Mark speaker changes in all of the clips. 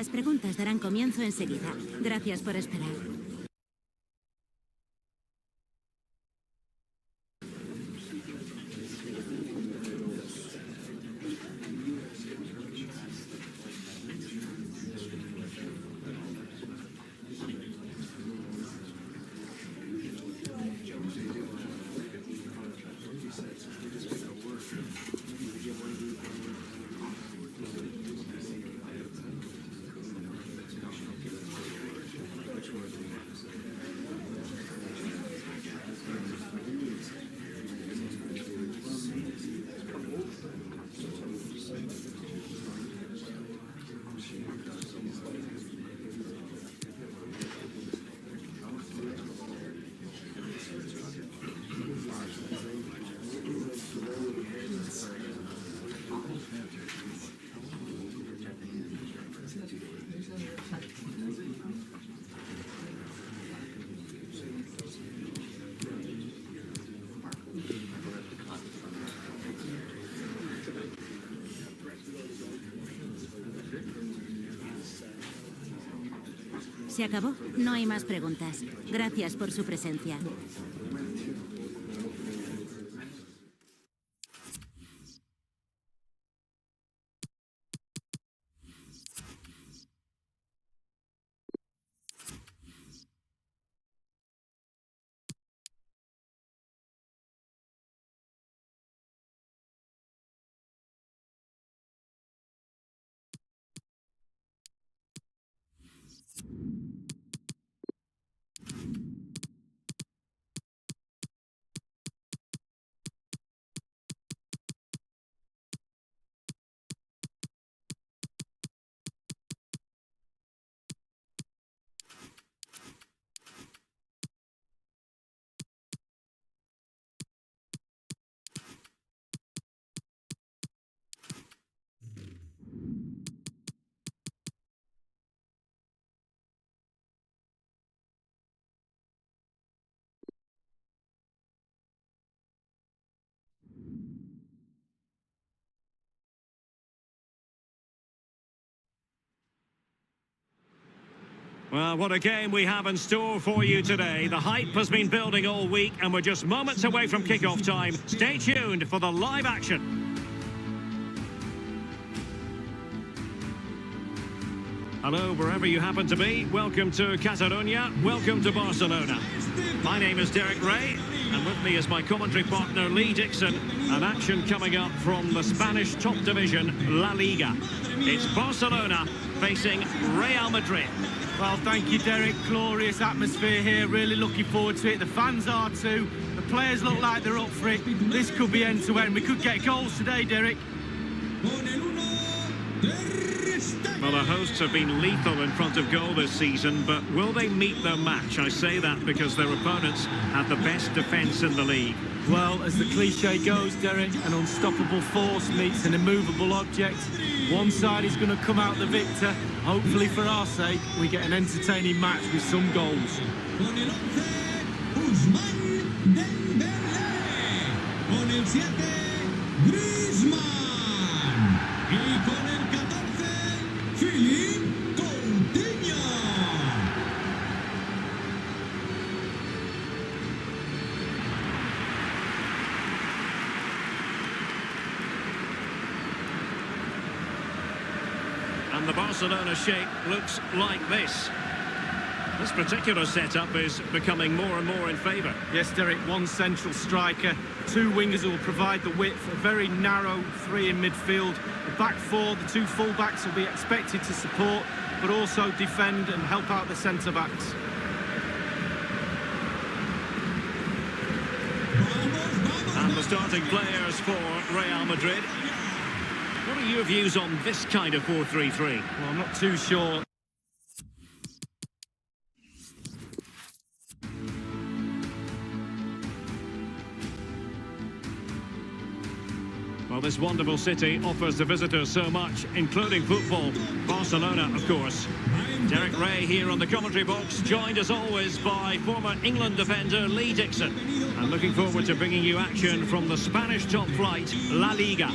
Speaker 1: Las preguntas darán comienzo enseguida. Gracias por esperar. ¿Se acabó? No hay más preguntas. Gracias por su presencia.
Speaker 2: Well, what a game we have in store for you today. The hype has been building all week and we're just moments away from kick-off time. Stay tuned for the live action. Hello, wherever you happen to be. Welcome to Catalonia. Welcome to Barcelona. My name is Derek Ray, and with me is my commentary partner, Lee Dixon. An action coming up from the Spanish top division, La Liga. It's Barcelona facing Real Madrid.
Speaker 3: Well, thank you, Derek. Glorious atmosphere here. Really looking forward to it. The fans are too. The players look like they're up for it. This could be end-to-end. We could get goals today, Derek.
Speaker 2: Well, the hosts have been lethal in front of goal this season, but will they meet their match? I say that because their opponents have the best defence in the league.
Speaker 3: Well, as the cliché goes, Derek, an unstoppable force meets an immovable object. One side is going to come out the victor. Hopefully, for our sake, we get an entertaining match with some goals.
Speaker 2: And the Barcelona shape looks like this. This particular setup is becoming more and more in favour.
Speaker 3: Yes, Derek, one central striker, two wingers who will provide the width, a very narrow three in midfield. The back four, the two full-backs will be expected to support, but also defend and help out the centre-backs.
Speaker 2: And the starting players for Real Madrid. What are your views on this kind of 4-3-3?
Speaker 3: Well, I'm not too sure.
Speaker 2: Well, this wonderful city offers the visitors so much, including football. Barcelona, of course. Derek Ray here on the commentary box, joined as always by former England defender Lee Dixon. And looking forward to bringing you action from the Spanish top flight, La Liga.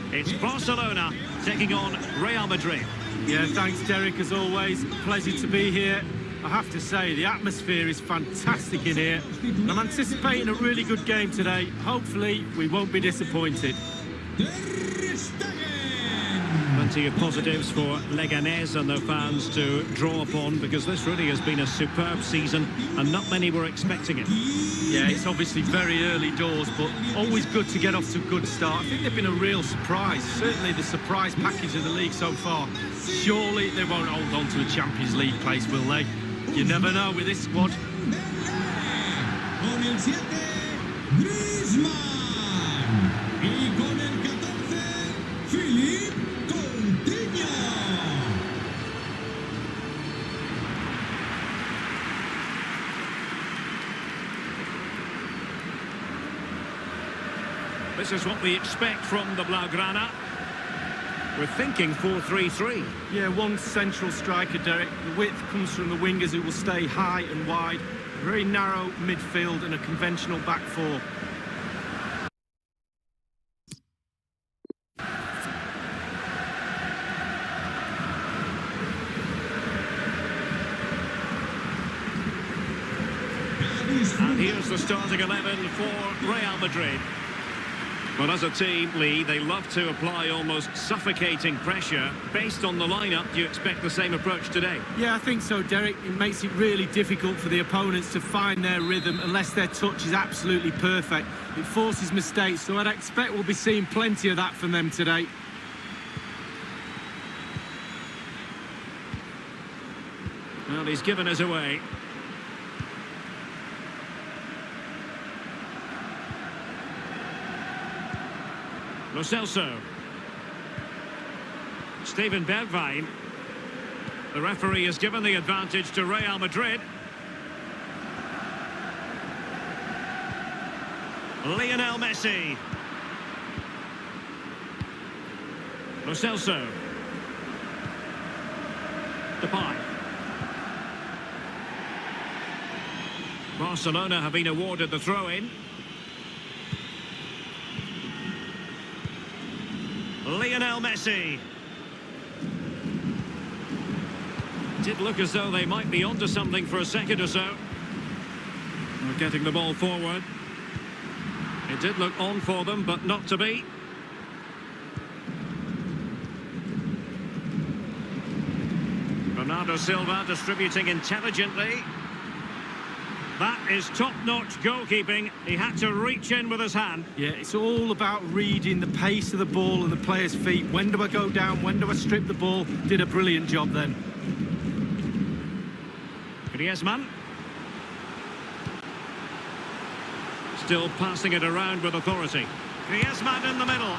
Speaker 2: It's Barcelona taking on Real Madrid.
Speaker 3: Yeah, thanks, Derek, as always. Pleasure to be here. I have to say, the atmosphere is fantastic in here. And I'm anticipating a really good game today. Hopefully, we won't be disappointed.
Speaker 2: Plenty of positives for Leganés and their fans to draw upon, because this really has been a superb season and not many were expecting it.
Speaker 3: Yeah, it's obviously very early doors, but always good to get off to a good start. I think they've been a real surprise, certainly the surprise package of the league so far. Surely they won't hold on to a Champions League place, will they? You never know with this squad.
Speaker 2: This is what we expect from the Blaugrana. We're thinking 4-3-3.
Speaker 3: Yeah, one central striker, Derek. The width comes from the wingers who will stay high and wide. A very narrow midfield and a conventional back four.
Speaker 2: And here's the starting 11 for Real Madrid. But as a team, Lee, they love to apply almost suffocating pressure. Based on the lineup, do you expect the same approach today?
Speaker 3: Yeah, I think so, Derek. It makes it really difficult for the opponents to find their rhythm unless their touch is absolutely perfect. It forces mistakes, so I'd expect we'll be seeing plenty of that from them today.
Speaker 2: Well, he's given us away. Lo Celso. Steven Bergwijn. The referee has given the advantage to Real Madrid. Lionel Messi. Lo Celso. Depay. Barcelona have been awarded the throw-in. Lionel Messi. Did look as though they might be onto something for a second or so. They're getting the ball forward. It did look on for them, but not to be. Bernardo Silva distributing intelligently. That is top-notch goalkeeping. He had to reach in with his hand.
Speaker 3: Yeah, it's all about reading the pace of the ball and the player's feet. When do I go down? When do I strip the ball? Did a brilliant job then.
Speaker 2: Griezmann. Still passing it around with authority. Griezmann in the middle.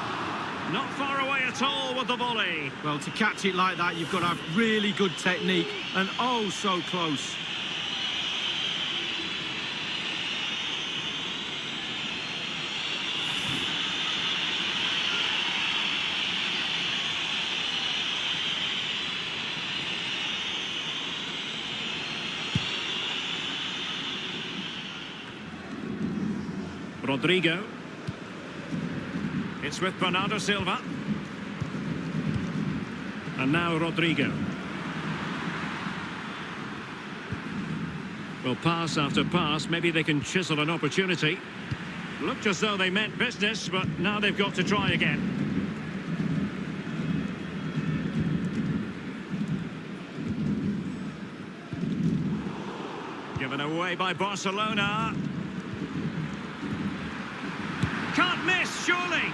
Speaker 2: Not far away at all with the volley.
Speaker 3: Well, to catch it like that, you've got to have really good technique. And oh, so close.
Speaker 2: Rodrigo. It's with Bernardo Silva. And now Rodrigo. Well, pass after pass, maybe they can chisel an opportunity. Looked as though they meant business, but now they've got to try again. Given away by Barcelona. Can't miss, surely.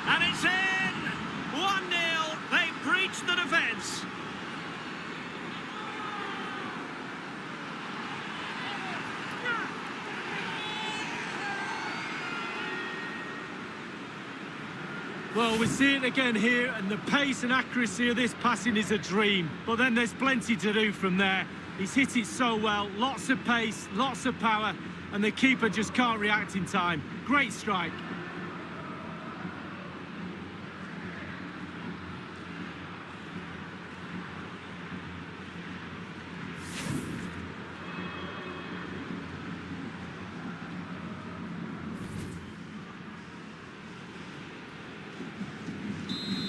Speaker 2: And it's in! 1-0. They breached the defence.
Speaker 3: Well, we see it again here, and the pace and accuracy of this passing is a dream. But then there's plenty to do from there. He's hit it so well. Lots of pace, lots of power, and the keeper just can't react in time. Great strike.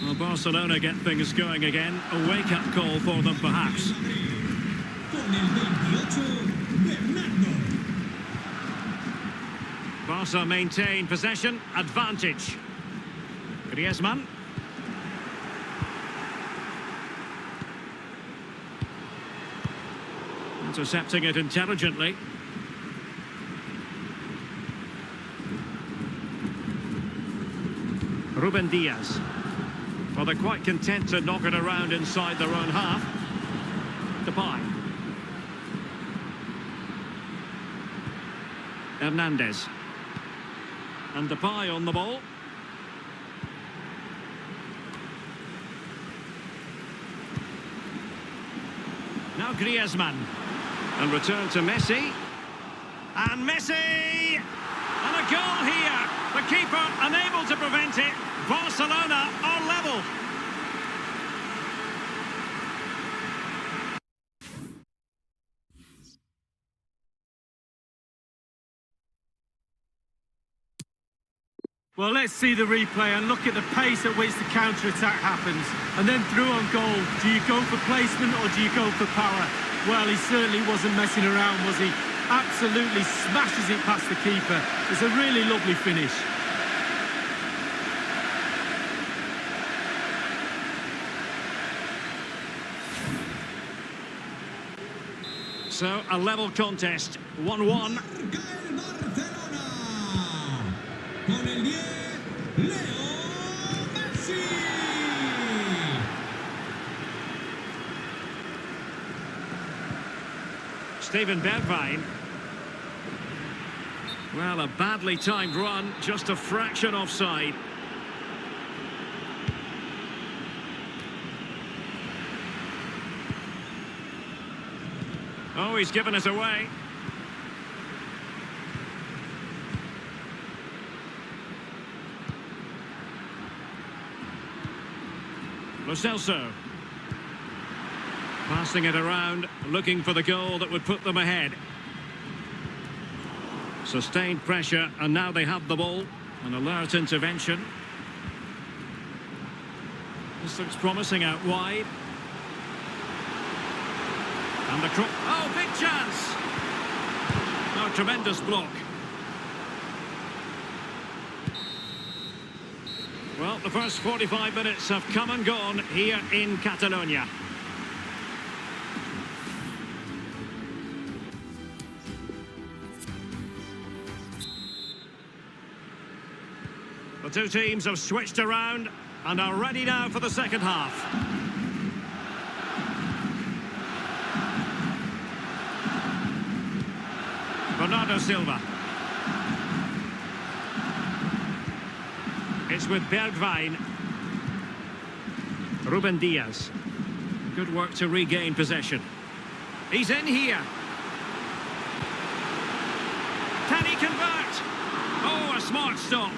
Speaker 2: Well, Barcelona get things going again. A wake-up call for them, perhaps. Barca maintain possession, advantage. Griezmann. Intercepting it intelligently. Ruben Diaz. Well, they're quite content to knock it around inside their own half. Depay. Hernandez. And Depay on the ball. Now Griezmann. And return to Messi. And Messi! And a goal here. The keeper unable to prevent it. Barcelona are level.
Speaker 3: Well, let's see the replay and look at the pace at which the counter-attack happens. And then through on goal, do you go for placement or do you go for power? Well, he certainly wasn't messing around, was he? Absolutely smashes it past the keeper. It's a really lovely finish.
Speaker 2: So, a level contest, 1-1. Steven Bergwijn. Well, a badly timed run, just a fraction offside. Oh, he's given us away. Lo Celso. Passing it around, looking for the goal that would put them ahead. Sustained pressure, and now they have the ball. An alert intervention. This looks promising out wide. And the cross. Oh, big chance! Oh, tremendous block. Well, the first 45 minutes have come and gone here in Catalonia. The two teams have switched around and are ready now for the second half. Bernardo Silva. It's with Bergwijn. Ruben Diaz. Good work to regain possession. He's in here. Can he convert? Oh, a smart stop.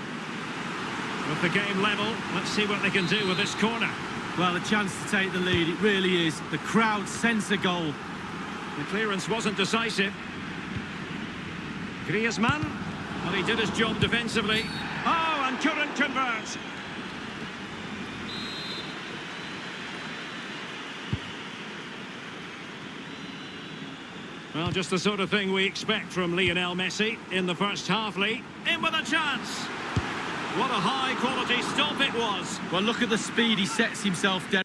Speaker 2: With the game level, let's see what they can do with this corner.
Speaker 3: Well, a chance to take the lead, it really is. The crowd sense a goal.
Speaker 2: The clearance wasn't decisive. Griezmann, well, he did his job defensively. Oh, and couldn't convert. Well, just the sort of thing we expect from Lionel Messi in the first half, Lee. In with a chance. What a high-quality stop it was.
Speaker 3: Well, look at the speed he sets himself down.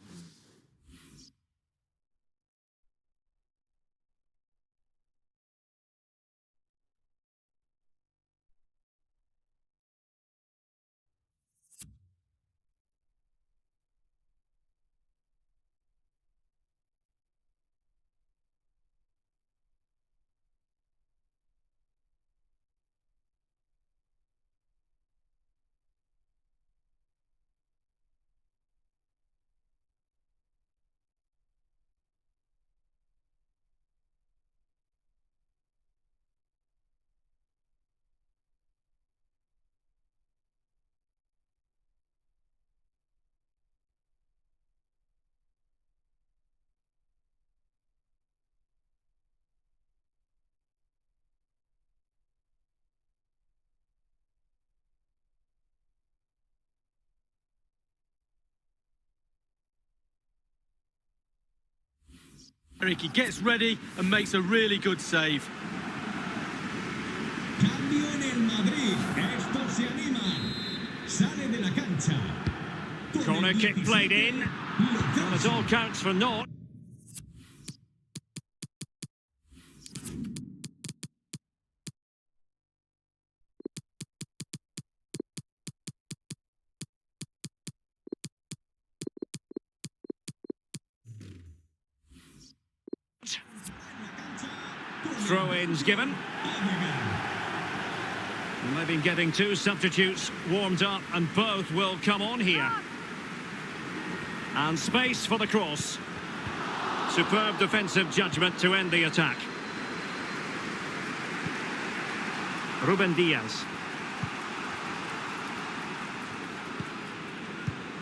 Speaker 3: Eric, he gets ready and makes a really good save.
Speaker 4: Cambio en el Madrid. Estos se animan. Sale de la cancha.
Speaker 2: Corner kick played in. Well, it all counts for naught. Throw-ins given. And they've been getting two substitutes warmed up, and both will come on here. And space for the cross. Superb defensive judgment to end the attack. Ruben Diaz.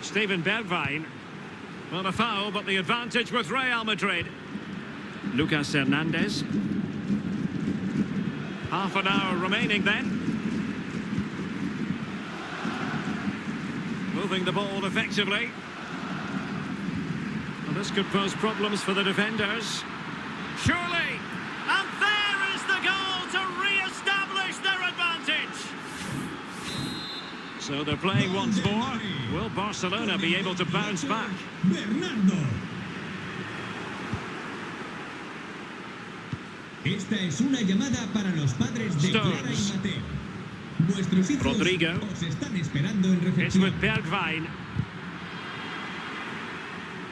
Speaker 2: Steven Bergwijn. Well, a foul, but the advantage with Real Madrid. Lucas Hernandez. Half an hour remaining then. Moving the ball effectively. And this could pose problems for the defenders. Surely! And there is the goal to re-establish their advantage! So they're playing once more. Will Barcelona be able to bounce back?
Speaker 4: Bernardo. Esta es una llamada para los padres de Clara y Mateo. Vuestros hijos
Speaker 2: Rodrigo.
Speaker 4: os están esperando en
Speaker 2: It's
Speaker 4: recepción.
Speaker 2: with Bergwijn.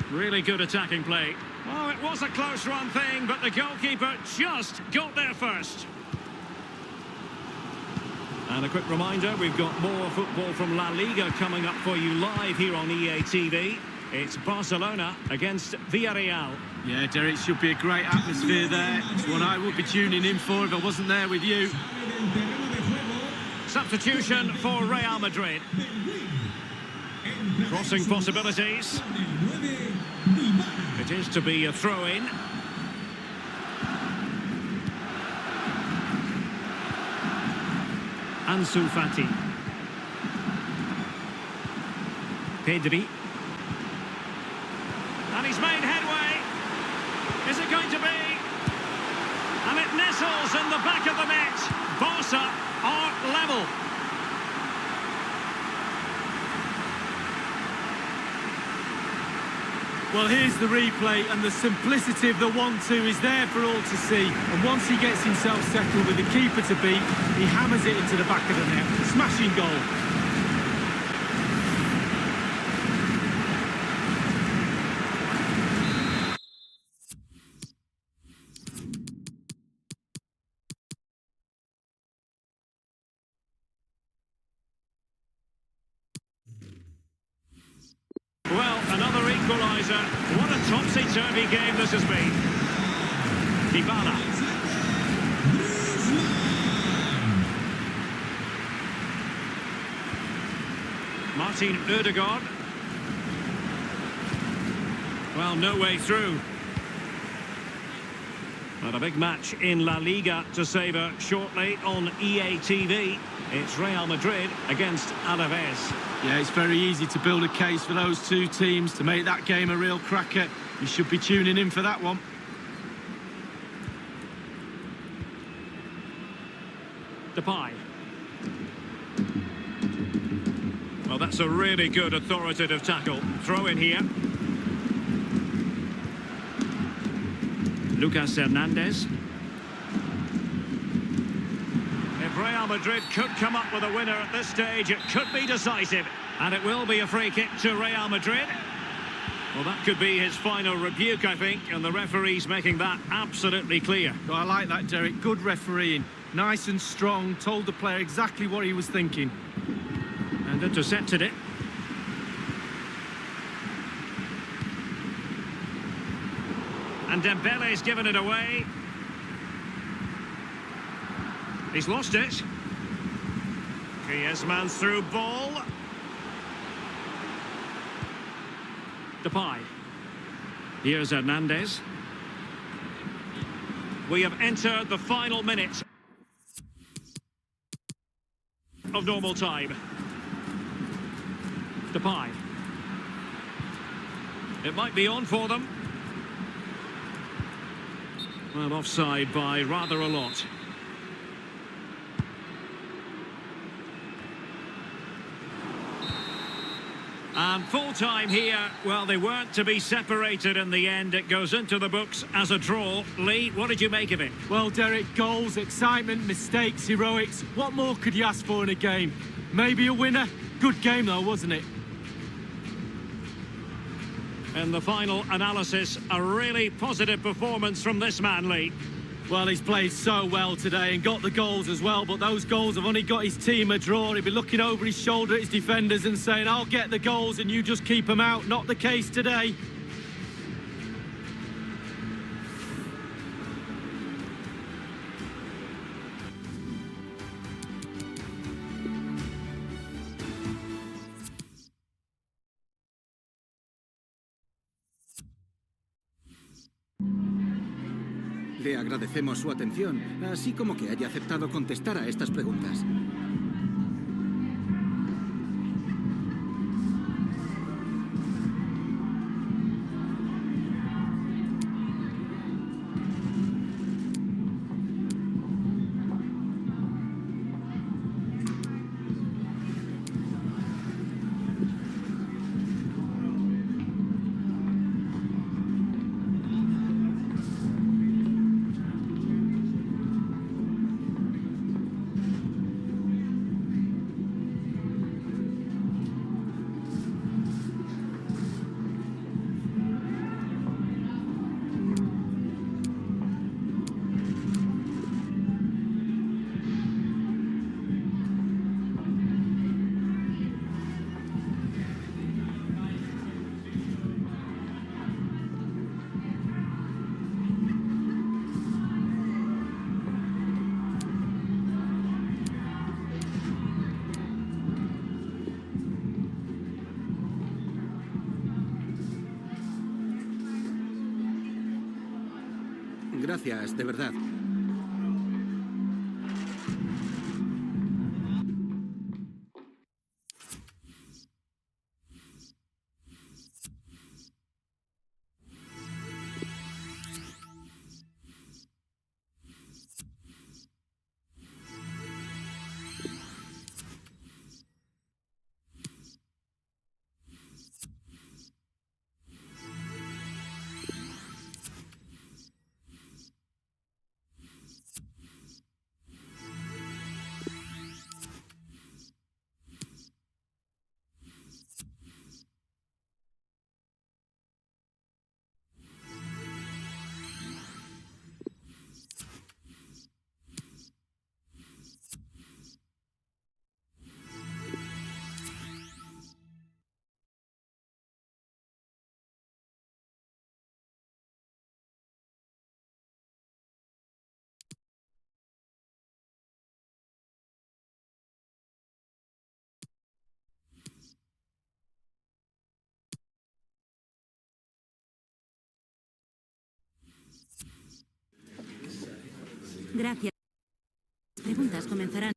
Speaker 2: Really good attacking play. Oh, it was a close run thing, but the goalkeeper just got there first. And a quick reminder, we've got more football from La Liga coming up for you live here on EA TV. It's Barcelona against Villarreal.
Speaker 3: Yeah, Derek, should be a great atmosphere there. It's what I would be tuning in for if I wasn't there with you.
Speaker 2: Substitution for Real Madrid. Crossing possibilities. It is to be a throw-in. Ansu Fati. Pedri. And he's made headway. Is it going to be? And it nestles in the back of the net. Barca are level.
Speaker 3: Well, here's the replay, and the simplicity of the 1-2 is there for all to see. And once he gets himself settled with the keeper to beat, he hammers it into the back of the net. Smashing goal.
Speaker 2: Well, another equaliser. What a topsy-turvy game this has been. Dybala. Martin Ødegaard. Well, no way through. But a big match in La Liga to savour shortly on EA TV. It's Real Madrid against Alaves.
Speaker 3: Yeah, it's very easy to build a case for those two teams to make that game a real cracker. You should be tuning in for that one.
Speaker 2: Depay. Well, that's a really good authoritative tackle. Throw in here. Lucas Hernandez. If Real Madrid could come up with a winner at this stage, it could be decisive. And it will be a free kick to Real Madrid. Well, that could be his final rebuke, I think, and the referee's making that absolutely clear.
Speaker 3: Well, I like that, Derek. Good refereeing. Nice and strong, told the player exactly what he was thinking.
Speaker 2: And intercepted it. And Dembele's given it away. He's lost it. Griezmann's through ball. Depay. Here's Hernandez. We have entered the final minute of normal time. Depay. It might be on for them. Well, offside by rather a lot. And full time here. Well, they weren't to be separated in the end. It goes into the books as a draw. Lee, what did you make of it?
Speaker 3: Well, Derek, goals, excitement, mistakes, heroics. What more could you ask for in a game? Maybe a winner. Good game, though, wasn't it?
Speaker 2: In the final analysis, a really positive performance from this man, Lee.
Speaker 3: Well, he's played so well today and got the goals as well, but those goals have only got his team a draw. He'll be looking over his shoulder at his defenders and saying, I'll get the goals and you just keep them out. Not the case today.
Speaker 5: Le agradecemos su atención, así como que haya aceptado contestar a estas preguntas. Gracias, de verdad.
Speaker 1: Gracias. Las preguntas comenzarán.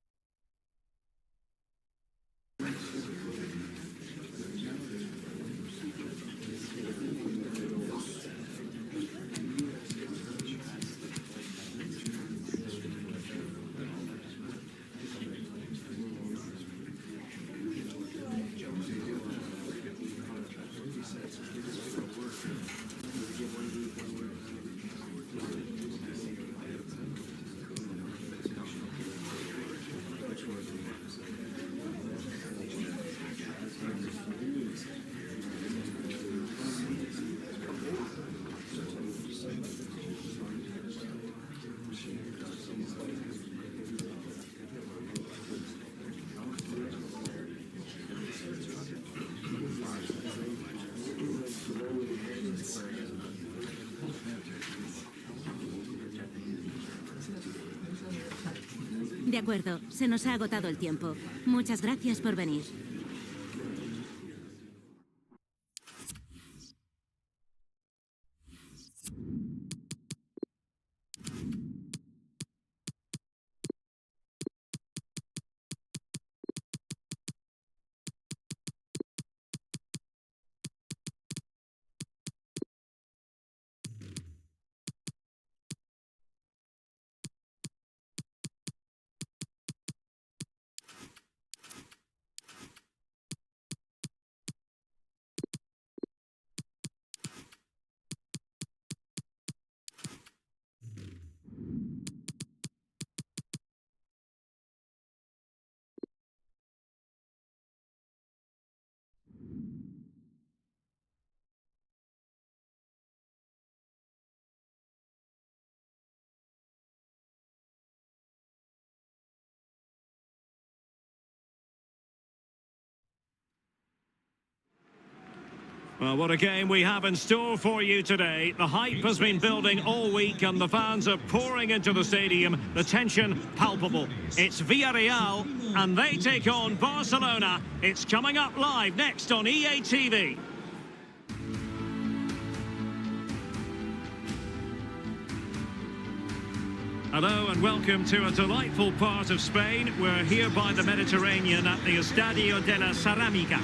Speaker 1: De acuerdo, se nos ha agotado el tiempo. Muchas gracias por venir.
Speaker 2: Well, what a game we have in store for you today. The hype has been building all week and the fans are pouring into the stadium. The tension palpable. It's Villarreal and they take on Barcelona. It's coming up live next on EA TV. Hello and welcome to a delightful part of Spain. We're here by the Mediterranean at the Estadio de la Ceramica.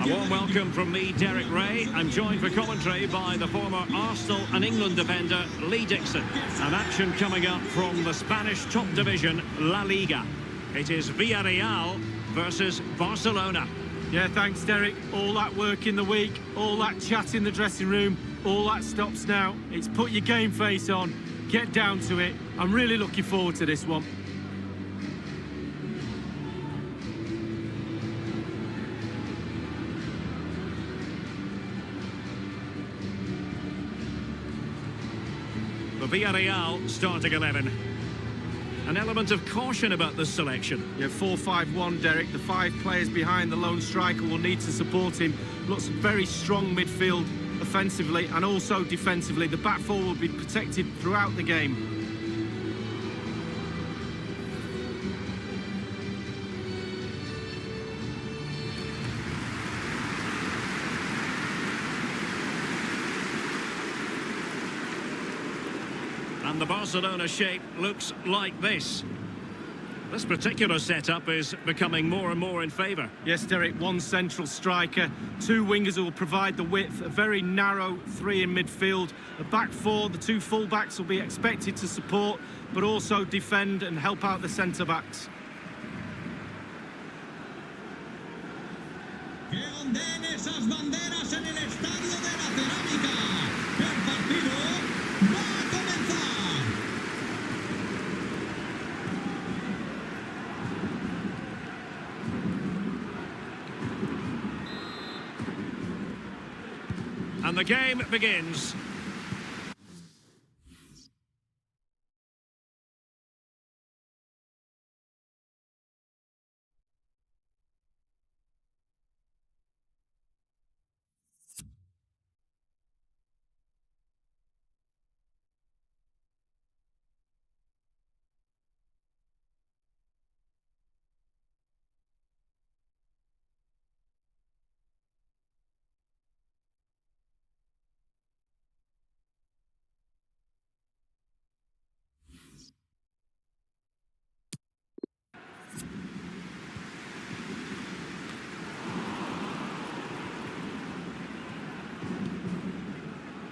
Speaker 2: A warm welcome from me, Derek Ray. I'm joined for commentary by the former Arsenal and England defender, Lee Dixon. An action coming up from the Spanish top division, La Liga. It is Villarreal versus Barcelona.
Speaker 3: Yeah, thanks, Derek. All that work in the week, all that chat in the dressing room, all that stops now. It's put your game face on. Get down to it. I'm really looking forward to this one.
Speaker 2: The Villarreal starting 11. An element of caution about this selection.
Speaker 3: Yeah, 4-5-1, Derek. The 5 players behind the lone striker will need to support him. Looks very strong midfield offensively and also defensively. The back four will be protected throughout the game.
Speaker 2: And the Barcelona shape looks like this. This particular setup is becoming more and more in favour.
Speaker 3: Yes, Derek, 1 central striker, 2 wingers who will provide the width, a very narrow 3 in midfield, a back 4, the 2 full-backs will be expected to support, but also defend and help out the centre-backs.
Speaker 4: Que ondeen esas banderas en el Estadio de la Cerámica. El partido va a comenzar.
Speaker 2: And the game begins.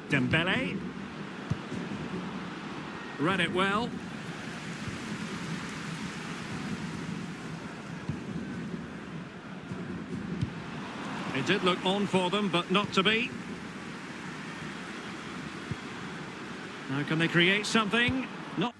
Speaker 2: Dembele. Read it well. It did look on for them, but not to be. Now can they create something? Not.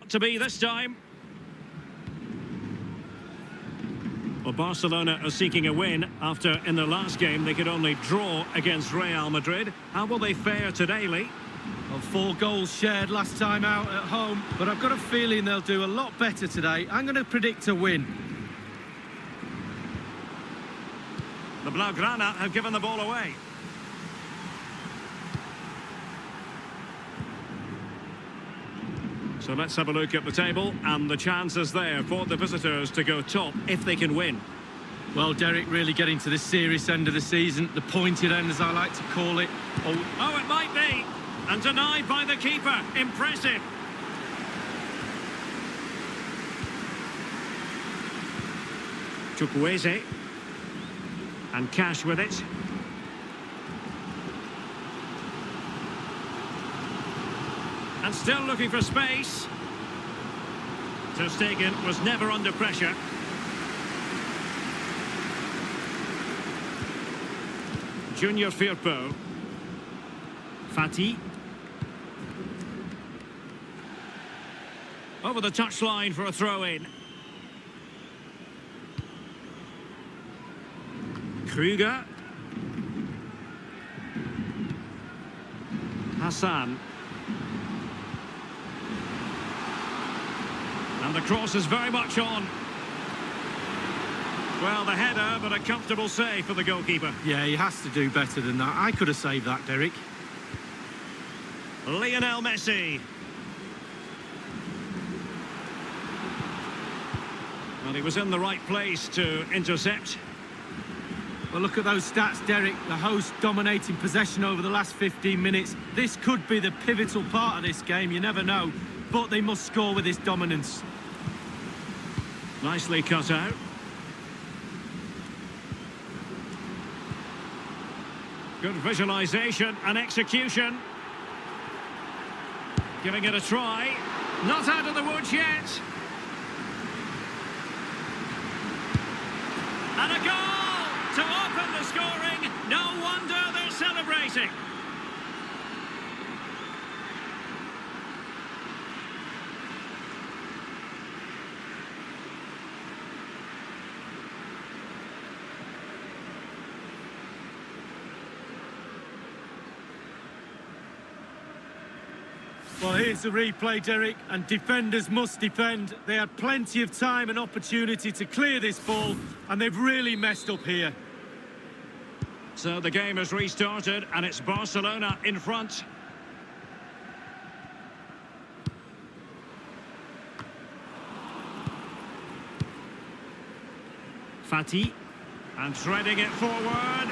Speaker 2: To be this time. Well, Barcelona are seeking a win after in their last game they could only draw against Real Madrid. How will they fare today, Lee?
Speaker 3: Well, 4 goals shared last time out at home, but I've got a feeling they'll do a lot better today. I'm going to predict a win.
Speaker 2: The Blaugrana have given the ball away. So let's have a look at the table and the chances there for the visitors to go top if they can win.
Speaker 3: Well, Derek, really getting to the serious end of the season, the pointed end as I like to call it.
Speaker 2: Oh, it might be. And denied by the keeper. Impressive. Chukwueze. And Cash with it. And still looking for space. Ter Stegen was never under pressure. Junior Firpo. Fati. Over the touchline for a throw-in. Krüger. Hassan. And the cross is very much on. Well, the header, but a comfortable save for the goalkeeper.
Speaker 3: Yeah, he has to do better than that. I could have saved that, Derek.
Speaker 2: Lionel Messi. Well, he was in the right place to intercept.
Speaker 3: Well, look at those stats, Derek. The host dominating possession over the last 15 minutes. This could be the pivotal part of this game, you never know. But they must score with this dominance.
Speaker 2: Nicely cut out. Good visualisation and execution. Giving it a try. Not out of the woods yet. And a goal to open the scoring. No wonder they're celebrating.
Speaker 3: Well, here's the replay, Derek, and defenders must defend. They had plenty of time and opportunity to clear this ball, and they've really messed up here.
Speaker 2: So the game has restarted, and it's Barcelona in front. Fati, and threading it forward.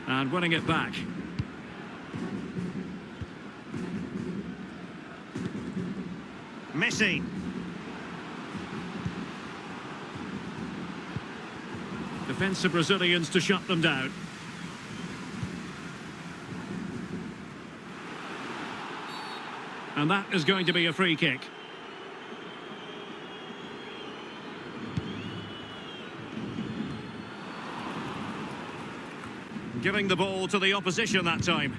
Speaker 2: And winning it back. Messi. Defensive Brazilians to shut them down. And that is going to be a free kick. Giving the ball to the opposition that time.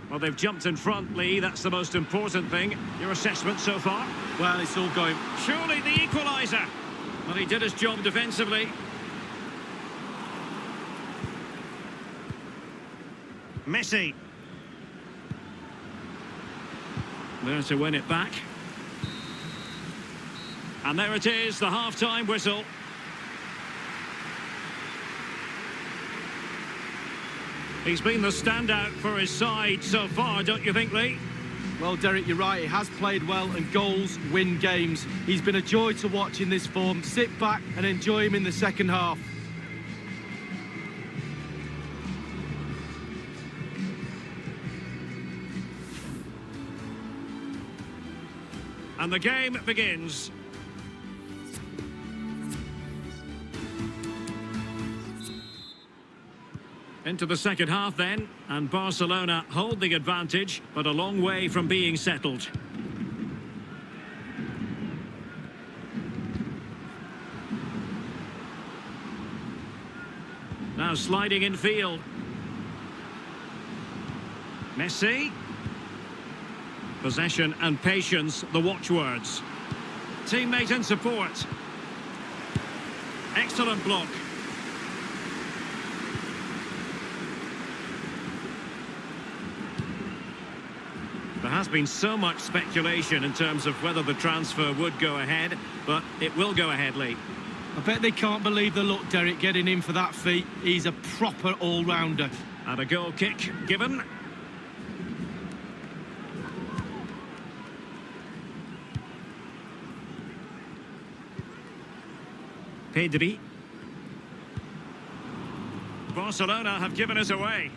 Speaker 2: Well, they've jumped in front, Lee. That's the most important thing. Your assessment so far?
Speaker 3: Well, it's all going...
Speaker 2: Surely the equaliser. Well, he did his job defensively. Messi. There to win it back. And there it is, the half-time whistle. He's been the standout for his side so far, don't you think, Lee?
Speaker 3: Well, Derek, you're right. He has played well, and goals win games. He's been a joy to watch in this form. Sit back and enjoy him in the second half.
Speaker 2: And the game begins. Into the second half then, and Barcelona hold the advantage, but a long way from being settled. Now sliding in field. Messi. Possession and patience, the watchwords. Teammate and support. Excellent block. There has been so much speculation in terms of whether the transfer would go ahead, but it will go ahead, Lee.
Speaker 3: I bet they can't believe the look, Derek, getting in for that feat. He's a proper all-rounder.
Speaker 2: And a goal kick given. Pedri. Barcelona have given us away.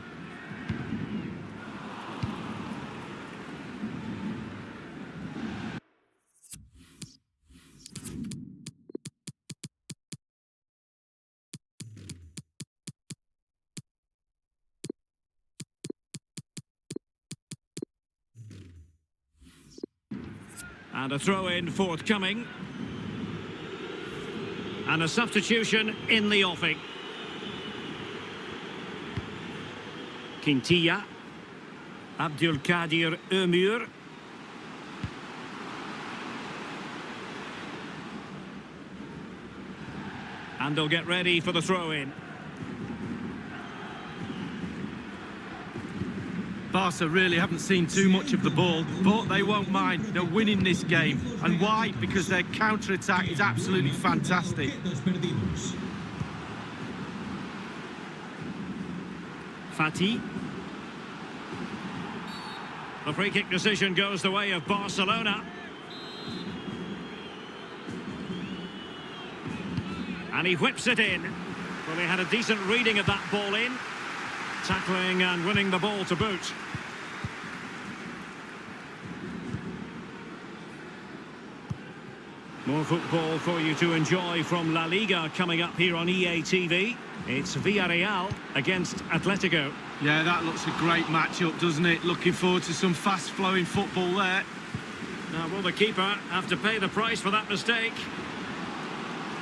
Speaker 2: And a throw-in forthcoming. And a substitution in the offing. Quintilla. Abdülkadir Ömür. And they'll get ready for the throw-in.
Speaker 3: Barca really haven't seen too much of the ball, but they won't mind. They're winning this game. And why? Because their counter-attack is absolutely fantastic.
Speaker 2: Fatih. The free kick decision goes the way of Barcelona. And he whips it in. Well, he had a decent reading of that ball in. Tackling and winning the ball to boot. More football for you to enjoy from La Liga coming up here on EA TV. It's Villarreal against Atletico.
Speaker 3: Yeah, that looks a great matchup, doesn't it? Looking forward to some fast-flowing football there.
Speaker 2: Now, will the keeper have to pay the price for that mistake?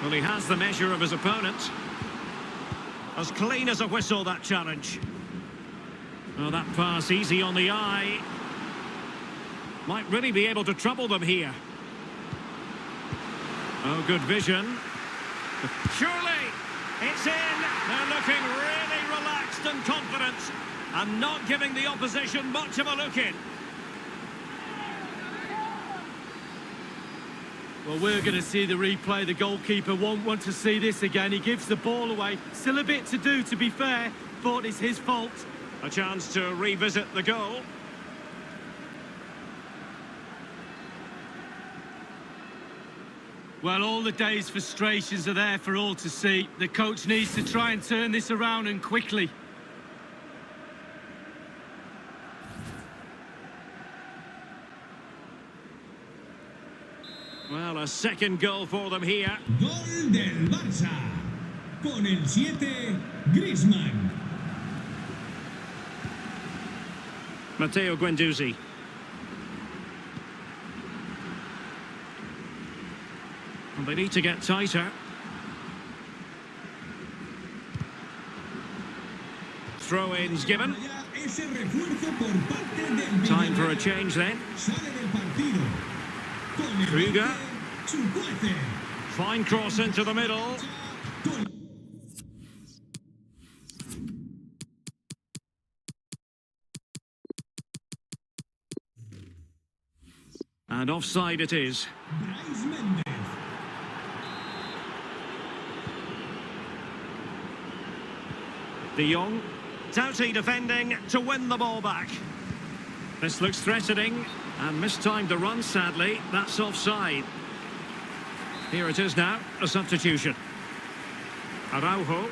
Speaker 2: Well, he has the measure of his opponent. As clean as a whistle, that challenge. Well, that pass easy on the eye. Might really be able to trouble them here. Oh, good vision. Surely, it's in. They're looking really relaxed and confident and not giving the opposition much of a look in.
Speaker 3: Well, we're going to see the replay. The goalkeeper won't want to see this again. He gives the ball away. Still a bit to do, to be fair, but it's his fault.
Speaker 2: A chance to revisit the goal.
Speaker 3: Well, all the day's frustrations are there for all to see. The coach needs to try and turn this around, and quickly.
Speaker 2: Well, a second goal for them here.
Speaker 4: Gol del Barça. Con el 7, Griezmann.
Speaker 2: Matteo Guendouzi. And they need to get tighter. Throw-ins given.
Speaker 4: Ese refuerzo por parte del
Speaker 2: Time for a change then.
Speaker 4: Sale del partido. Con el
Speaker 2: Krüger.
Speaker 4: 11, Chukwueze.
Speaker 2: Fine cross into the middle.
Speaker 4: Con
Speaker 2: And offside it is.
Speaker 4: Brais Méndez.
Speaker 2: De Jong. Doughty defending to win the ball back. This looks threatening and mistimed the run, sadly. That's offside. Here it is now, a substitution. Araujo.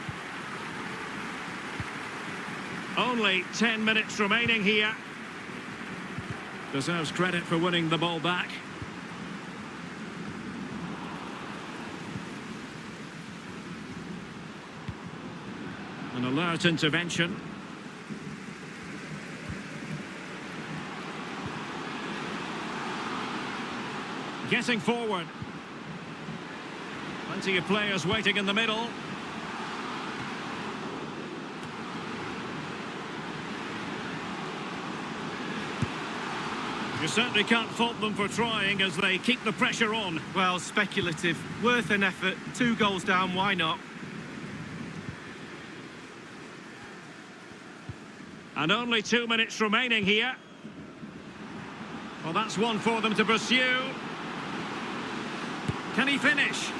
Speaker 2: Only 10 minutes remaining here. Deserves credit for winning the ball back. An alert intervention. Getting forward. Plenty of players waiting in the middle. You certainly can't fault them for trying as they keep the pressure on.
Speaker 3: Well, speculative. Worth an effort. 2 goals down, why not?
Speaker 2: And only 2 minutes remaining here. Well, that's one for them to pursue. Can he finish?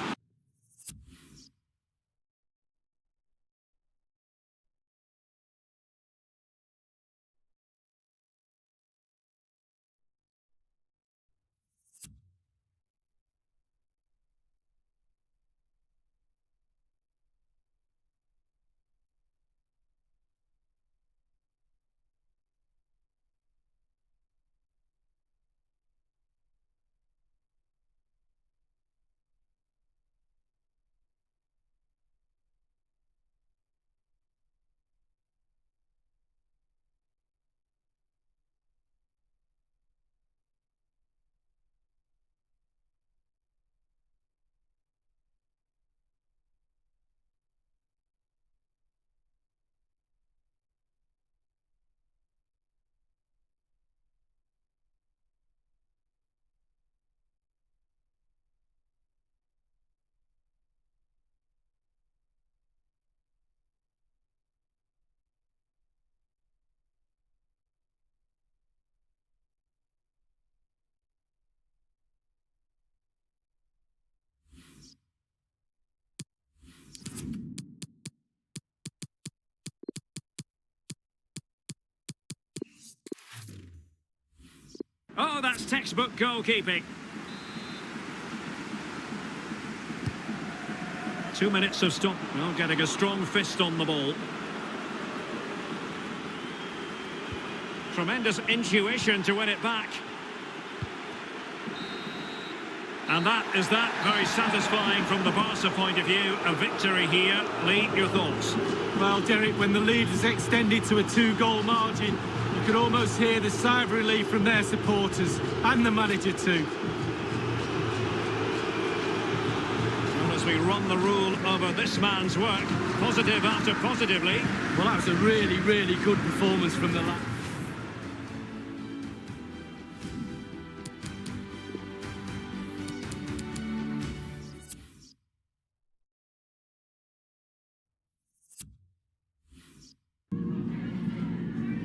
Speaker 2: Oh, that's textbook goalkeeping. 2 minutes of stop. Well, getting a strong fist on the ball. Tremendous intuition to win it back. And that is that. Very satisfying from the Barca point of view. A victory here. Lee, your thoughts?
Speaker 3: Well, Derek, when the lead is extended to a 2-goal margin, you could almost hear the sigh of relief from their supporters and the manager too.
Speaker 2: Well, as we run the rule over this man's work, positive after positively.
Speaker 3: Well, that was a really, really good performance from the lad.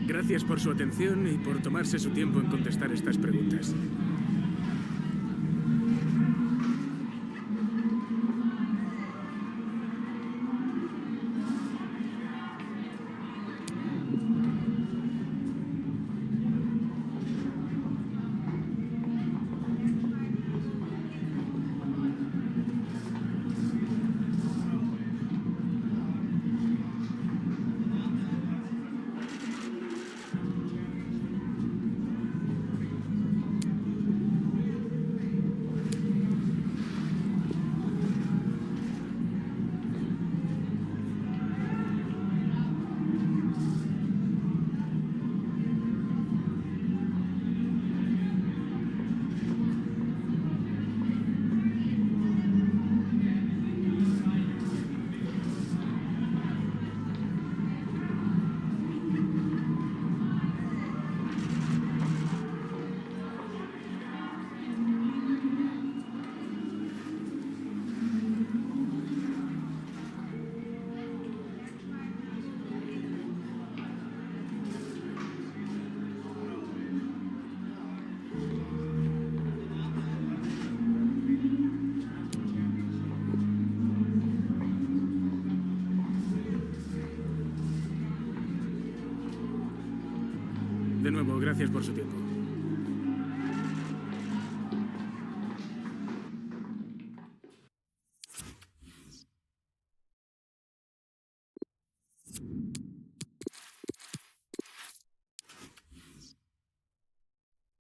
Speaker 6: Gracias por su atención y por tomarse su tiempo en contestar estas preguntas. De nuevo, gracias por su tiempo.